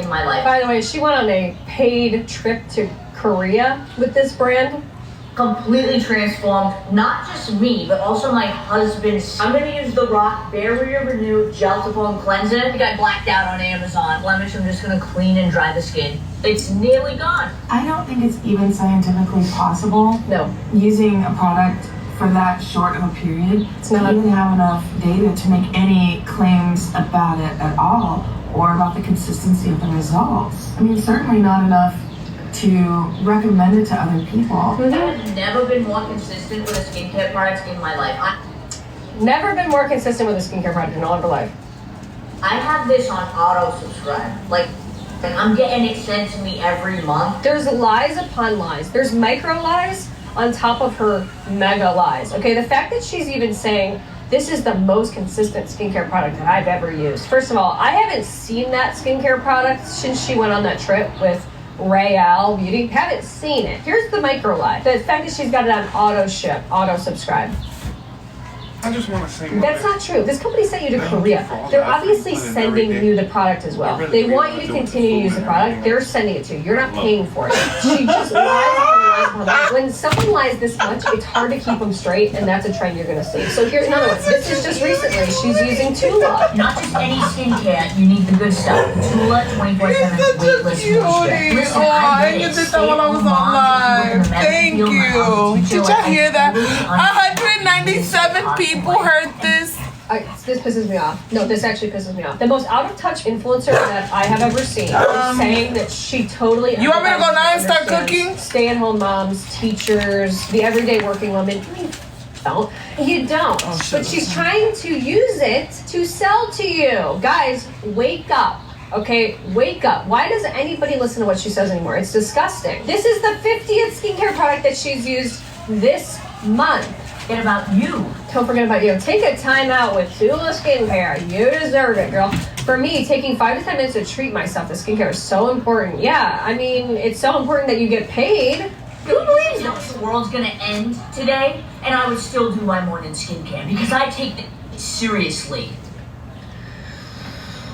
in my life. By the way, she went on a paid trip to Korea with this brand. Completely transformed, not just me, but also my husband. I'm gonna use the Rock Barrier Renew Gel to Foam Cleanser. I think I blacked out on Amazon. Blemish, I'm just gonna clean and dry the skin. It's nearly gone. I don't think it's even scientifically possible. No. Using a product for that short of a period to even have enough data to make any claims about it at all, or about the consistency of the results. I mean, certainly not enough to recommend it to other people. I've never been more consistent with a skincare product in my life. Never been more consistent with a skincare product in all of her life. I have this on auto subscribe. Like, I'm getting it sent to me every month. There's lies upon lies. There's micro lies on top of her mega lies. Okay, the fact that she's even saying this is the most consistent skincare product that I've ever used. First of all, I haven't seen that skincare product since she went on that trip with Royale Beauty. Haven't seen it. Here's the micro lie. The fact that she's got it on auto ship, auto subscribe. I just want to say that's not true. This company sent you to Korea. They're obviously sending you the product as well. They want you to continue to use the product. They're sending it to you. You're not paying for it. She just lies upon lies. When someone lies this much, it's hard to keep them straight, and that's a trend you're going to see. So here's another one. This is just recently. She's using Tula. Not just any skincare, you need the good stuff. Tula 24/7 weightless moisture. Listen, I did that while I was on live. Thank you. Did y'all hear that? 197 people heard this. This pisses me off. No, this actually pisses me off. The most out-of-touch influencer that I have ever seen is saying that she totally... You want me to go now and start cooking? Stay-at-home moms, teachers, the everyday working woman. You don't. But she's trying to use it to sell to you. Guys, wake up. Okay, wake up. Why does anybody listen to what she says anymore? It's disgusting. This is the 50th skincare product that she's used this month. Forget about you. Don't forget about you. Take a time out with Tula Skincare. You deserve it, girl. For me, taking 5 to 10 minutes to treat myself, the skincare is so important. Yeah, I mean, it's so important that you get paid. Who believes that the world's gonna end today and I would still do my morning skincare because I take it seriously.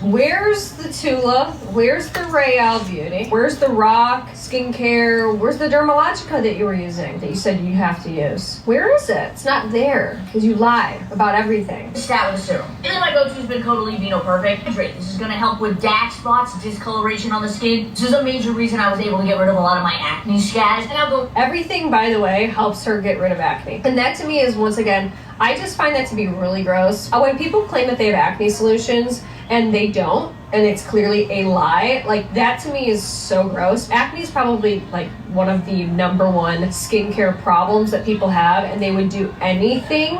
Where's the Tula? Where's the Royale Beauty? Where's the Rock Skincare? Where's the Dermalogica that you were using that you said you have to use? Where is it? It's not there because you lie about everything. Stat with a serum. And then my go-to's been Caudalie Perfect Hydrate. This is gonna help with dark spots, discoloration on the skin. This is a major reason I was able to get rid of a lot of my acne scars. And I'll go. Everything, by the way, helps her get rid of acne. And that to me is, once again, I just find that to be really gross. When people claim that they have acne solutions and they don't, and it's clearly a lie, like that to me is so gross. Acne is probably like one of the #1 skincare problems that people have, and they would do anything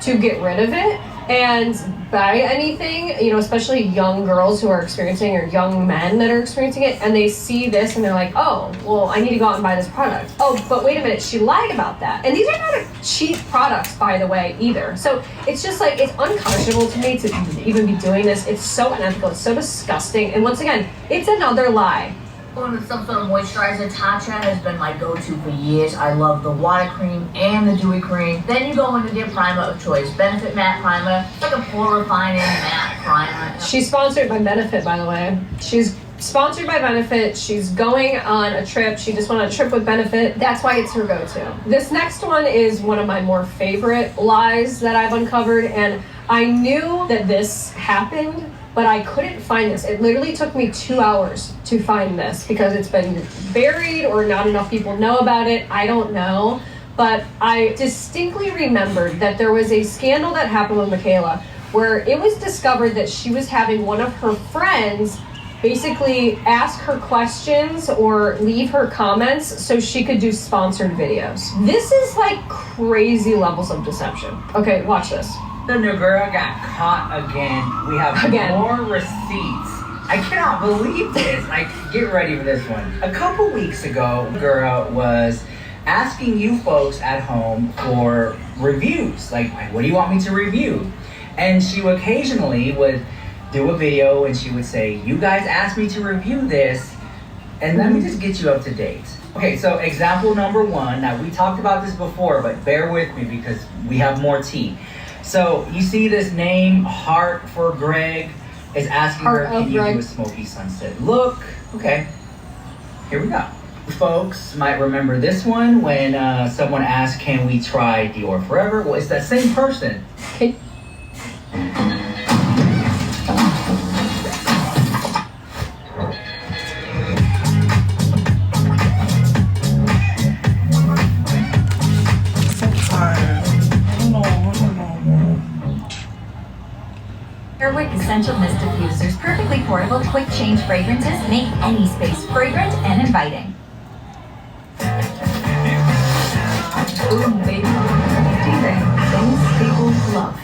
to get rid of it and buy anything, you know, especially young girls who are experiencing, or young men that are experiencing it, and they see this and they're like, oh, well, I need to go out and buy this product. Oh, but wait a minute, she lied about that. And these are not cheap products, by the way, either. So it's just like, it's unconscionable to me to even be doing this. It's so unethical, it's so disgusting. And once again, it's another lie. Going with some sort of moisturizer. Tatcha has been my go-to for years. I love the water cream and the dewy cream. Then you go into their primer of choice, Benefit Matte Primer. It's like a pore refining matte primer. She's sponsored by Benefit, by the way. She's sponsored by Benefit. She's going on a trip. She just went on a trip with Benefit. That's why it's her go-to. This next one is one of my more favorite lies that I've uncovered, and I knew that this happened, but I couldn't find this. It literally took me 2 hours to find this because it's been buried or not enough people know about it. I don't know. But I distinctly remembered that there was a scandal that happened with Michaela where it was discovered that she was having one of her friends basically ask her questions or leave her comments so she could do sponsored videos. This is like crazy levels of deception. Okay, watch this. The new girl got caught again. We have more receipts. I cannot believe this. Like, get ready for this one. A couple weeks ago, girl was asking you folks at home for reviews. Like, what do you want me to review? And she occasionally would do a video and she would say, you guys asked me to review this, and let me just get you up to date. Okay, so example number 1. Now, we talked about this before, but bear with me because we have more tea. So you see this name, Heart for Greg. is asking her, can you do a smoky sunset look? Okay, here we go. Folks might remember this one when someone asked, can we try Dior Forever? Well, it's that same person. Okay. Airwick Essential Mist Diffusers, perfectly portable, quick change fragrances make any space fragrant and inviting. Ooh, baby. Things people love.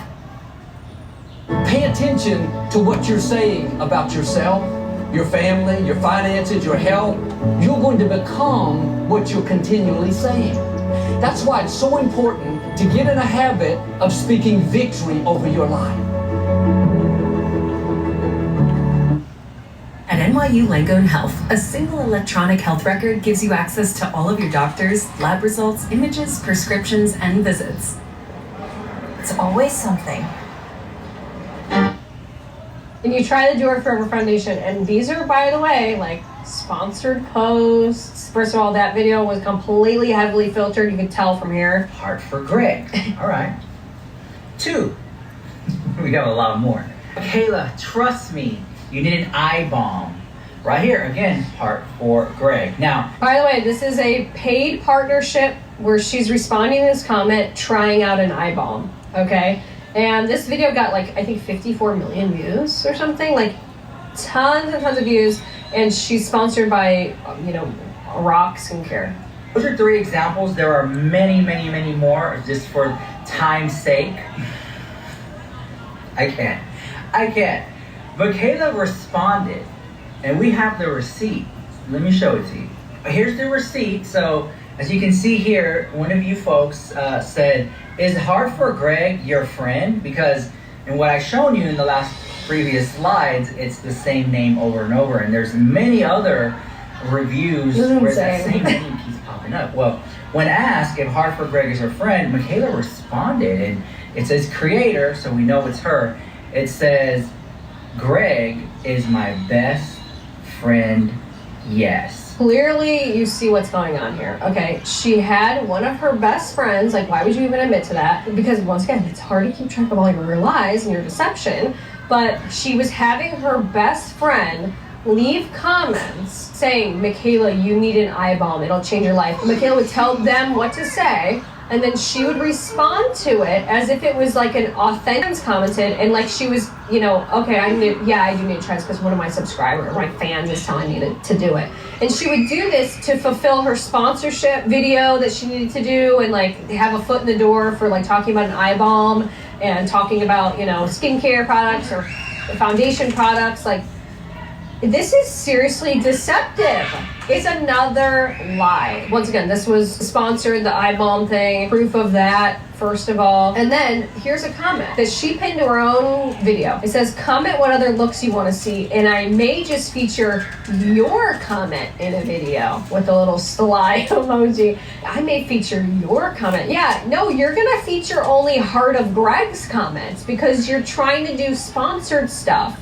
Pay attention to what you're saying about yourself, your family, your finances, your health. You're going to become what you're continually saying. That's why it's so important to get in a habit of speaking victory over your life. At NYU Langone Health, a single electronic health record gives you access to all of your doctors, lab results, images, prescriptions, and visits. It's always something. And you try the Dior Forever Foundation, and these are, by the way, like sponsored posts. First of all, that video was completely heavily filtered. You could tell from here. Heart for Greg. All right. 2. We got a lot more. Kayla, trust me. You need an eye balm. Right here, again, heart for Greg. Now, by the way, this is a paid partnership where she's responding to this comment, trying out an eye balm, okay? And this video got like, I think 54 million views or something, like tons and tons of views. And she's sponsored by, Rock Skincare. Those are 3 examples. There are many, many, many more, just for time's sake. I can't. But Kayla responded, and we have the receipt. Let me show it to you. Here's the receipt. So, as you can see here, one of you folks said, is Heart for Greg your friend? Because in what I've shown you in the last previous slides, it's the same name over and over, and there's many other reviews where that same name keeps popping up. Well, when asked if Heart for Greg is her friend, Michaela responded, and it says creator, so we know it's her. It says, Greg is my best friend, yes. Clearly, you see what's going on here. Okay, she had one of her best friends, like why would you even admit to that? Because once again, it's hard to keep track of all your lies and your deception, but she was having her best friend leave comments saying, Michaela, you need an eye balm, it'll change your life. Michaela would tell them what to say, and then she would respond to it as if it was like an authentic commented, and like she was, okay, I do need to try this because one of my subscribers, my fans is telling me to do it. And she would do this to fulfill her sponsorship video that she needed to do, and like have a foot in the door for like talking about an eye balm and talking about, skincare products or foundation products. Like, this is seriously deceptive. It's another lie. Once again, this was sponsored, the eye balm thing, proof of that, first of all. And then here's a comment that she pinned to her own video. It says, comment what other looks you want to see, and I may just feature your comment in a video with a little sly emoji. I may feature your comment. Yeah, no, you're gonna feature only Heart of Greg's comments because you're trying to do sponsored stuff.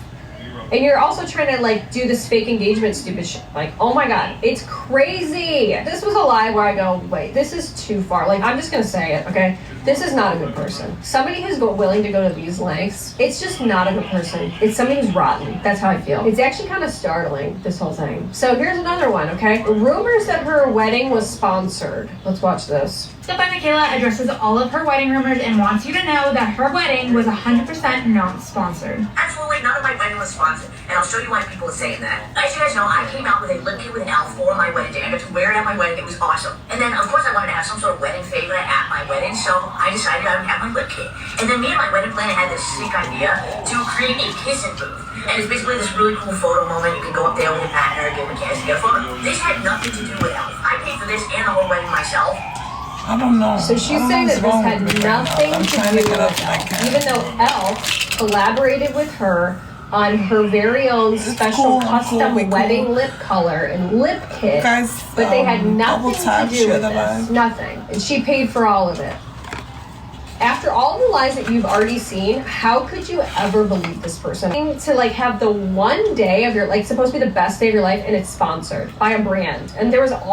And you're also trying to like do this fake engagement stupid shit. Like, oh my God, it's crazy. This was a lie where I go, wait, this is too far. Like, I'm just gonna say it, okay? This is not a good person. Somebody who's willing to go to these lengths, it's just not a good person. It's somebody who's rotten. That's how I feel. It's actually kind of startling, this whole thing. So here's another one, okay? Rumors that her wedding was sponsored. Let's watch this. Step by Michaela addresses all of her wedding rumors and wants you to know that her wedding was 100% not sponsored. Absolutely none of my wedding was sponsored, and I'll show you why people are saying that. As you guys know, I came out with a lip kit with an owl for my wedding day. I got to wear it at my wedding. It was awesome. And then, of course, I wanted to have some sort of wedding favor at my wedding, so I decided I would have my lip kit. And then me and my wedding planner had this sick idea to create a kissing booth. And it's basically this really cool photo moment. You can go up there with your partner, give them a kiss, get a photo. This had nothing to do with Elf. I paid for this and the whole wedding myself. I don't know. So she's saying that this had nothing to do with Elf, even though Elf collaborated with her on her very own special custom wedding lip color and lip kit, guys, but they had nothing to do with this. Nothing. And she paid for all of it. After all the lies that you've already seen, how could you ever believe this person? To like have the one day of your, like, supposed to be the best day of your life, and it's sponsored by a brand. And there was all